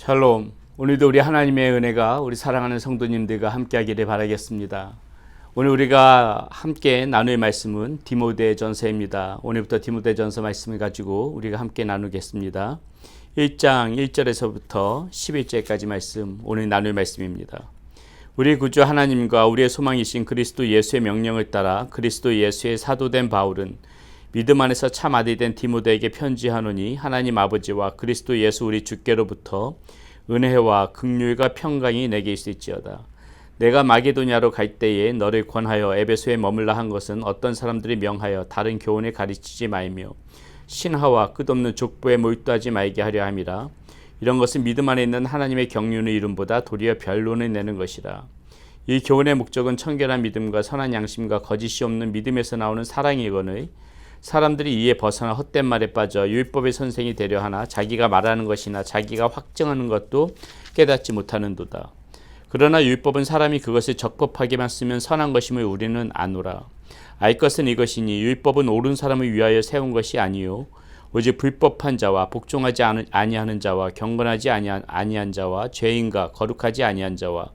샬롬. 오늘도 우리 하나님의 은혜가 우리 사랑하는 성도님들과 함께하기를 바라겠습니다. 오늘 우리가 함께 나눌 말씀은 디모데전서입니다. 오늘부터 디모데전서 말씀을 가지고 우리가 함께 나누겠습니다. 1장 1절에서부터 11절까지 말씀, 오늘 나눌 말씀입니다. 우리 구주 하나님과 우리의 소망이신 그리스도 예수의 명령을 따라 그리스도 예수의 사도된 바울은 믿음 안에서 참 아들이 된 디모데에게 편지하노니 하나님 아버지와 그리스도 예수 우리 주께로부터 은혜와 긍휼과 평강이 내게 있을지어다. 내가 마게도냐로 갈 때에 너를 권하여 에베소에 머물라 한 것은 어떤 사람들이 명하여 다른 교훈을 가르치지 말며 신하와 끝없는 족보에 몰두하지 말게 하려 함이라. 이런 것은 믿음 안에 있는 하나님의 경륜의 이름보다 도리어 변론을 내는 것이라. 이 교훈의 목적은 청결한 믿음과 선한 양심과 거짓이 없는 믿음에서 나오는 사랑이거늘 사람들이 이에 벗어나 헛된 말에 빠져 율법의 선생이 되려 하나 자기가 말하는 것이나 자기가 확증하는 것도 깨닫지 못하는도다. 그러나 율법은 사람이 그것을 적법하게만 쓰면 선한 것임을 우리는 아노라. 알 것은 이것이니 율법은 옳은 사람을 위하여 세운 것이 아니요 오직 불법한 자와 복종하지 아니하는 자와 경건하지 아니한 자와 죄인과 거룩하지 아니한 자와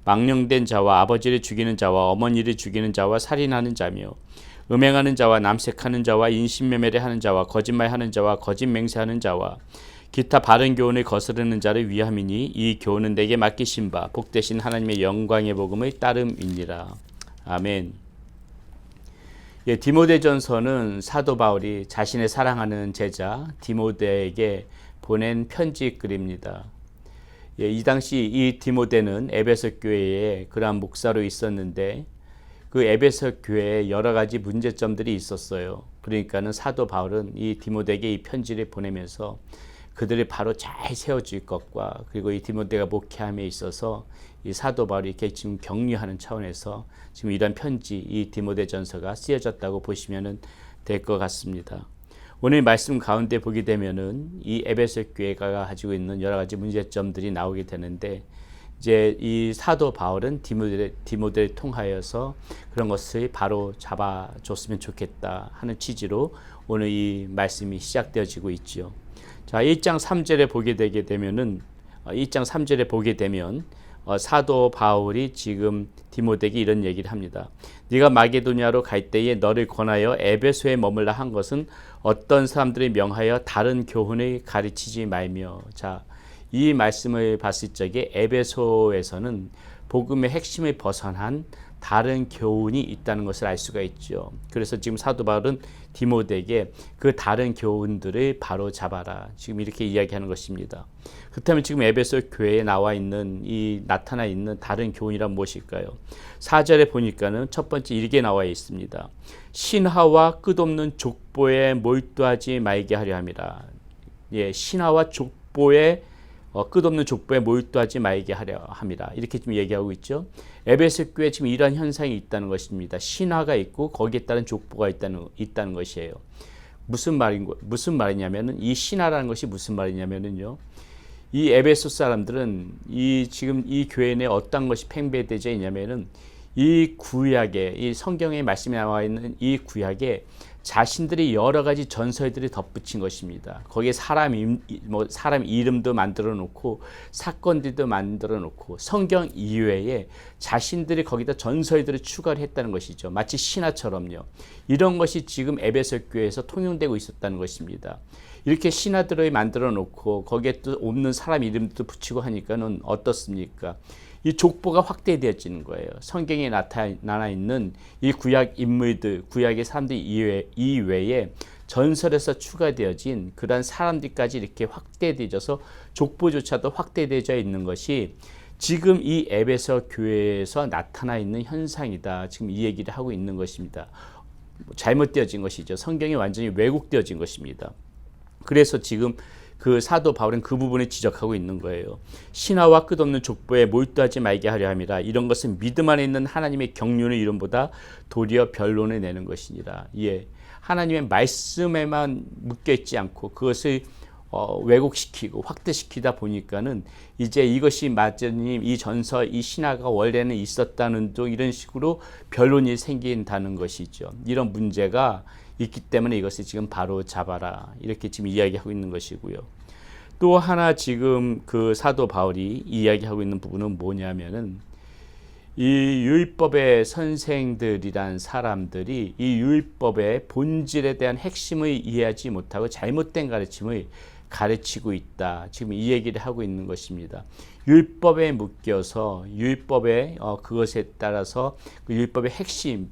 망령된 자와 아버지를 죽이는 자와 어머니를 죽이는 자와 살인하는 자며 음행하는 자와 남색하는 자와 인신매매를 하는 자와 거짓말하는 자와 거짓 맹세하는 자와 기타 바른 교훈을 거스르는 자를 위함이니 이 교훈은 내게 맡기신 바 복되신 하나님의 영광의 복음을 따름이니라. 아멘. 디모데전서는 사도 바울이 자신의 사랑하는 제자 디모데에게 보낸 편지 글입니다. 이 당시 이 디모데는 에베소 교회에 그러한 목사로 있었는데 그 에베소 교회에 여러 가지 문제점들이 있었어요. 그러니까는 사도 바울은 이 디모데에게 이 편지를 보내면서 그들이 바로 잘 세워질 것과 그리고 이 디모데가 목회함에 있어서 이 사도 바울이 이렇게 지금 격려하는 차원에서 지금 이런 편지 이 디모데전서가 쓰여졌다고 보시면 될 것 같습니다. 오늘 말씀 가운데 보게 되면은 이 에베소 교회가 가지고 있는 여러 가지 문제점들이 나오게 되는데 이제 이 사도 바울은 디모데를 통하여서 그런 것을 바로 잡아줬으면 좋겠다 하는 취지로 오늘 이 말씀이 시작되어지고 있죠. 자, 1장 3절에 보게 되게 되면은 1장 3절에 보게 되면 사도 바울이 지금 디모데에게 이런 얘기를 합니다. 네가 마게도냐로 갈 때에 너를 권하여 에베소에 머물라 한 것은 어떤 사람들이 명하여 다른 교훈을 가르치지 말며. 자, 이 말씀을 봤을 적에 에베소에서는 복음의 핵심을 벗어난 다른 교훈이 있다는 것을 알 수가 있죠. 그래서 지금 사도 바울은 디모데에게 그 다른 교훈들을 바로 잡아라. 지금 이렇게 이야기하는 것입니다. 그렇다면 지금 에베소 교회에 나타나 있는 다른 교훈이란 무엇일까요? 4절에 보니까는 첫 번째 이렇게 나와 있습니다. 신하와 끝없는 족보에 몰두하지 말게 하려 함이라. 신하와 족보에 끝없는 족보에 몰두하지 말게 하려 함이라. 이렇게 지금 얘기하고 있죠. 에베소 교회에 지금 이러한 현상이 있다는 것입니다. 신화가 있고 거기에 따른 족보가 있다는 것이에요. 무슨 말이냐면은 이 신화라는 것이 무슨 말이냐면은요. 이 에베소 사람들은 지금 이 교회 내에 어떤 것이 팽배되어 있냐면은 이 구약에 이 성경에 말씀이 나와 있는 이 구약에 자신들이 여러 가지 전설들을 덧붙인 것입니다. 거기에 사람 이름도 만들어 놓고 사건들도 만들어 놓고 성경 이외에 자신들이 거기다 전설들을 추가를 했다는 것이죠. 마치 신화처럼요. 이런 것이 지금 에베소 교회에서 통용되고 있었다는 것입니다. 이렇게 신화들을 만들어 놓고 거기에 또 없는 사람 이름도 붙이고 하니까는 어떻습니까? 이 족보가 확대되어지는 거예요. 성경에 나타나 있는 이 구약 인물들, 구약의 사람들 이외에 전설에서 추가되어진 그러한 사람들까지 이렇게 확대되어져서 족보조차도 확대되어져 있는 것이 지금 이 에베소 교회에서 나타나 있는 현상이다. 지금 이 얘기를 하고 있는 것입니다. 잘못되어진 것이죠. 성경이 완전히 왜곡되어진 것입니다. 그래서 지금 그 사도 바울은 그 부분을 지적하고 있는 거예요. 신화와 끝없는 족보에 몰두하지 말게 하려 함이라. 이런 것은 믿음 안에 있는 하나님의 경륜의 이름보다 도리어 변론을 내는 것이니라. 하나님의 말씀에만 묶여있지 않고 그것을 왜곡시키고 확대시키다 보니까는 이제 이것이 맞으니 이 전설, 이 신화가 원래는 있었다는 등 이런 식으로 변론이 생긴다는 것이죠. 이런 문제가 있기 때문에 이것을 지금 바로 잡아라. 이렇게 지금 이야기하고 있는 것이고요. 또 하나 지금 그 사도 바울이 이야기하고 있는 부분은 뭐냐면은 이 율법의 선생들이란 사람들이 이 율법의 본질에 대한 핵심을 이해하지 못하고 잘못된 가르침을 가르치고 있다. 지금 이 얘기를 하고 있는 것입니다. 율법에 묶여서 율법의 그것에 따라서 그 율법의 핵심,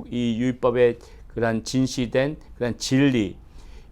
이 율법의 그런 진실된 그런 진리,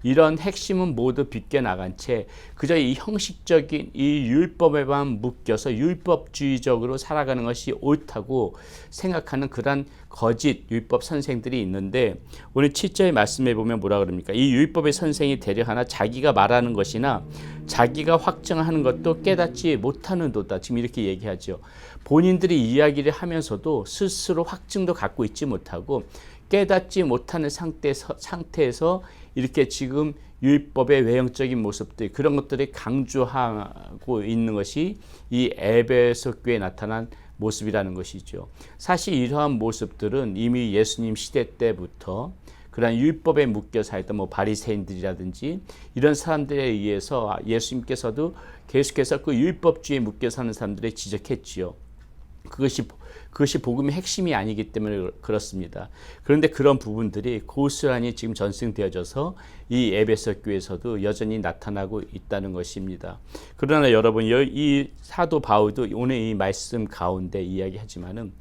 이런 핵심은 모두 비껴나간 채 그저 이 형식적인 이 율법에만 묶여서 율법주의적으로 살아가는 것이 옳다고 생각하는 그런 거짓 율법 선생들이 있는데, 오늘 7절의 말씀에 보면 뭐라 그럽니까? 이 율법의 선생이 되려 하나 자기가 말하는 것이나 자기가 확정하는 것도 깨닫지 못하는도다. 지금 이렇게 얘기하죠. 본인들이 이야기를 하면서도 스스로 확증도 갖고 있지 못하고 깨닫지 못하는 상태에서 이렇게 지금 율법의 외형적인 모습들, 그런 것들이 강조하고 있는 것이 이 에베소 교회에 나타난 모습이라는 것이죠. 사실 이러한 모습들은 이미 예수님 시대 때부터 그런 율법에 묶여 살던 바리새인들이라든지 이런 사람들에 의해서 예수님께서도 계속해서 그 율법주의에 묶여 사는 사람들을 지적했지요. 그것이 복음의 핵심이 아니기 때문에 그렇습니다. 그런데 그런 부분들이 고스란히 지금 전승되어져서 이 에베소 교회에서도 여전히 나타나고 있다는 것입니다. 그러나 여러분, 이 사도 바울도 오늘 이 말씀 가운데 이야기하지만은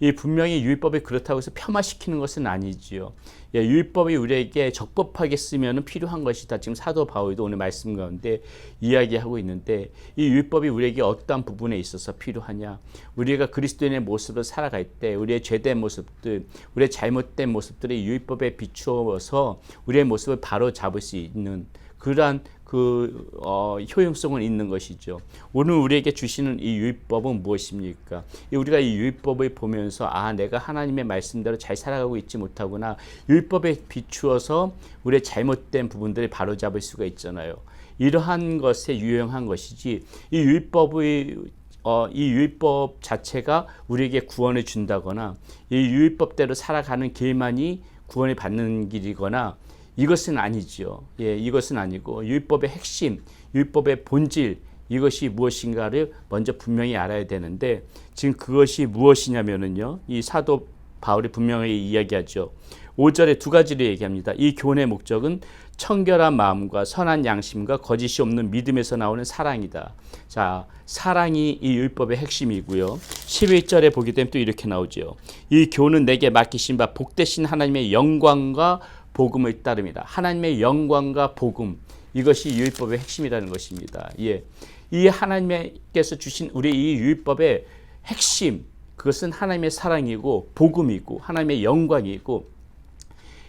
이 분명히 율법이 그렇다고 해서 폄하시키는 것은 아니지요. 율법이 우리에게 적법하게 쓰면 필요한 것이다. 지금 사도 바울도 오늘 말씀 가운데 이야기하고 있는데, 이 율법이 우리에게 어떠한 부분에 있어서 필요하냐? 우리가 그리스도인의 모습으로 살아갈 때 우리의 죄된 모습들, 우리의 잘못된 모습들이 율법에 비추어서 우리의 모습을 바로 잡을 수 있는 그러한 효용성은 있는 것이죠. 오늘 우리에게 주시는 이 율법은 무엇입니까? 우리가 이 율법을 보면서 내가 하나님의 말씀대로 잘 살아가고 있지 못하구나. 율법에 비추어서 우리의 잘못된 부분들을 바로잡을 수가 있잖아요. 이러한 것에 유용한 것이지 이 율법 자체가 우리에게 구원을 준다거나 이 율법대로 살아가는 길만이 구원을 받는 길이거나 이것은 아니죠. 이것은 아니고 율법의 핵심, 율법의 본질, 이것이 무엇인가를 먼저 분명히 알아야 되는데, 지금 그것이 무엇이냐면은요, 이 사도 바울이 분명히 이야기하죠. 5절에 두 가지를 얘기합니다. 이 교훈의 목적은 청결한 마음과 선한 양심과 거짓이 없는 믿음에서 나오는 사랑이다. 자, 사랑이 이 율법의 핵심이고요. 11절에 보게 되면 또 이렇게 나오죠. 이 교훈은 내게 맡기신 바 복되신 하나님의 영광과 복음을 따릅니다. 하나님의 영광과 복음, 이것이 율법의 핵심이라는 것입니다. 이 하나님께서 주신 우리 이 율법의 핵심, 그것은 하나님의 사랑이고 복음이고 하나님의 영광이고,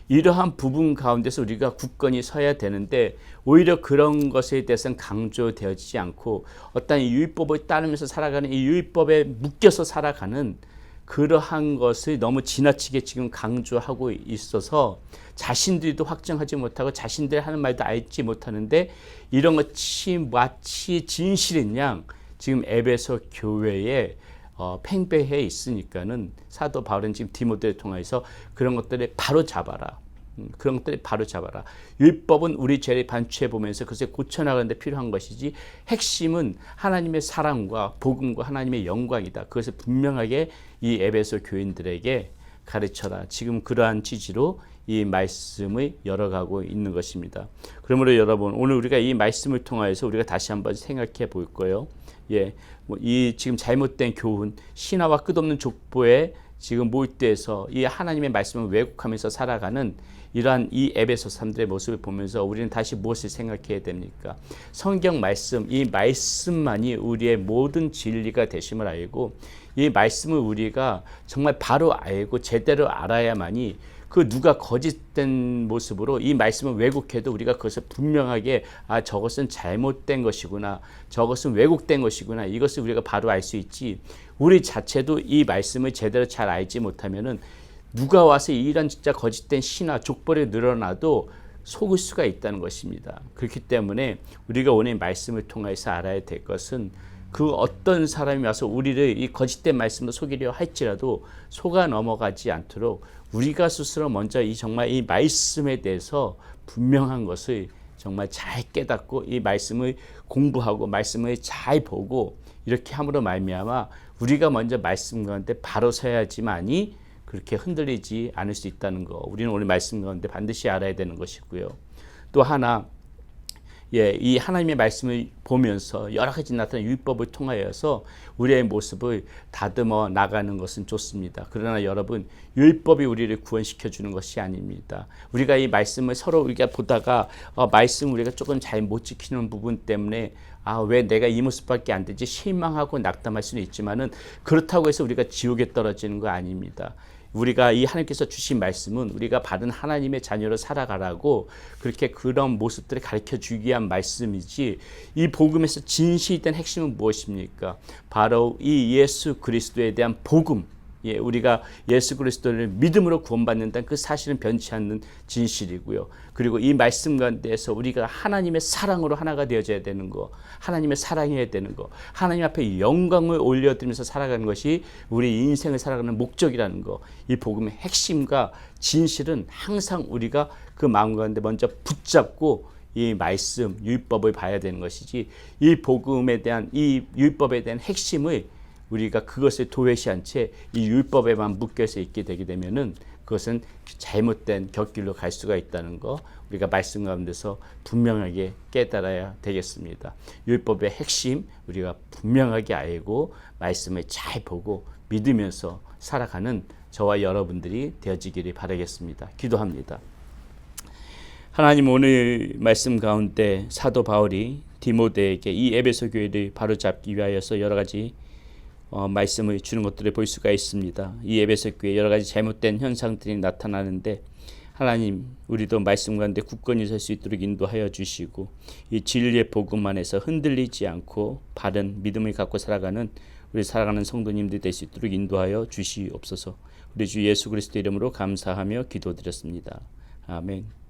이러한 부분 가운데서 우리가 굳건히 서야 되는데 오히려 그런 것에 대해서는 강조되어지지 않고 어떤 이 율법을 따르면서 살아가는 이 율법에 묶여서 살아가는 그러한 것을 너무 지나치게 지금 강조하고 있어서 자신들도 확정하지 못하고 자신들이 하는 말도 알지 못하는데, 이런 것이 마치 진실인 양 지금 에베소 교회에 팽배해 있으니까는 사도 바울은 지금 디모데를 통해서 그런 것들을 바로 잡아라. 그런 것들을 바로 잡아라. 율법은 우리 죄를 반추해 보면서 그것을 고쳐나가는 데 필요한 것이지, 핵심은 하나님의 사랑과 복음과 하나님의 영광이다. 그것을 분명하게 이 에베소 교인들에게 가르쳐라. 지금 그러한 취지로 이 말씀을 열어가고 있는 것입니다. 그러므로 여러분, 오늘 우리가 이 말씀을 통하여서 우리가 다시 한번 생각해 볼 거예요. 이 지금 잘못된 교훈, 신화와 끝없는 족보에 지금 몰두해서 이 하나님의 말씀을 왜곡하면서 살아가는 이러한 이 에베소 사람들의 모습을 보면서 우리는 다시 무엇을 생각해야 됩니까? 성경 말씀, 이 말씀만이 우리의 모든 진리가 되심을 알고, 이 말씀을 우리가 정말 바로 알고 제대로 알아야만이 그 누가 거짓된 모습으로 이 말씀을 왜곡해도 우리가 그것을 분명하게 저것은 잘못된 것이구나, 저것은 왜곡된 것이구나, 이것을 우리가 바로 알 수 있지, 우리 자체도 이 말씀을 제대로 잘 알지 못하면은 누가 와서 이런 진짜 거짓된 신화 족보를 늘어나도 속을 수가 있다는 것입니다. 그렇기 때문에 우리가 오늘 말씀을 통해서 알아야 될 것은, 그 어떤 사람이 와서 우리를 이 거짓된 말씀으로 속이려 할지라도 속아 넘어가지 않도록 우리가 스스로 먼저 정말 이 말씀에 대해서 분명한 것을 정말 잘 깨닫고 이 말씀을 공부하고 말씀을 잘 보고 이렇게 함으로 말미암아 우리가 먼저 말씀 가운데 바로 서야지만이 그렇게 흔들리지 않을 수 있다는 거, 우리는 오늘 말씀 가운데 반드시 알아야 되는 것이고요. 또 하나, 이 하나님의 말씀을 보면서 여러 가지 나타난 율법을 통하여서 우리의 모습을 다듬어 나가는 것은 좋습니다. 그러나 여러분, 율법이 우리를 구원시켜 주는 것이 아닙니다. 우리가 이 말씀을 서로 우리가 보다가 말씀 우리가 조금 잘 못 지키는 부분 때문에 왜 내가 이 모습밖에 안 되지 실망하고 낙담할 수는 있지만은 그렇다고 해서 우리가 지옥에 떨어지는 거 아닙니다. 우리가 이 하나님께서 주신 말씀은 우리가 받은 하나님의 자녀로 살아가라고 그렇게 그런 모습들을 가르쳐 주기 위한 말씀이지, 이 복음에서 진실이 된 핵심은 무엇입니까? 바로 이 예수 그리스도에 대한 복음, 우리가 예수 그리스도를 믿음으로 구원받는다는 그 사실은 변치 않는 진실이고요. 그리고 이 말씀 가운데에서 우리가 하나님의 사랑으로 하나가 되어져야 되는 거, 하나님의 사랑해야 되는 거, 하나님 앞에 영광을 올려드리면서 살아가는 것이 우리 인생을 살아가는 목적이라는 거, 이 복음의 핵심과 진실은 항상 우리가 그 마음 가운데 먼저 붙잡고 이 말씀, 율법을 봐야 되는 것이지, 이 복음에 대한, 이 율법에 대한 핵심을 우리가 그것을 도외시한 채 이 율법에만 묶여서 있게 되게 되면은 그것은 잘못된 곁길로 갈 수가 있다는 거, 우리가 말씀 가운데서 분명하게 깨달아야 되겠습니다. 율법의 핵심 우리가 분명하게 알고 말씀을 잘 보고 믿으면서 살아가는 저와 여러분들이 되어지기를 바라겠습니다. 기도합니다. 하나님, 오늘 말씀 가운데 사도 바울이 디모데에게 이 에베소 교회를 바로잡기 위하여서 여러 가지 말씀을 주는 것들을 볼 수가 있습니다. 이 에베소 교회 여러 가지 잘못된 현상들이 나타나는데, 하나님, 우리도 말씀 가운데 굳건히 설 수 있도록 인도하여 주시고, 이 진리의 복음 안에서 흔들리지 않고 바른 믿음을 갖고 살아가는 우리 살아가는 성도님들이 될 수 있도록 인도하여 주시옵소서. 우리 주 예수 그리스도 이름으로 감사하며 기도드렸습니다. 아멘.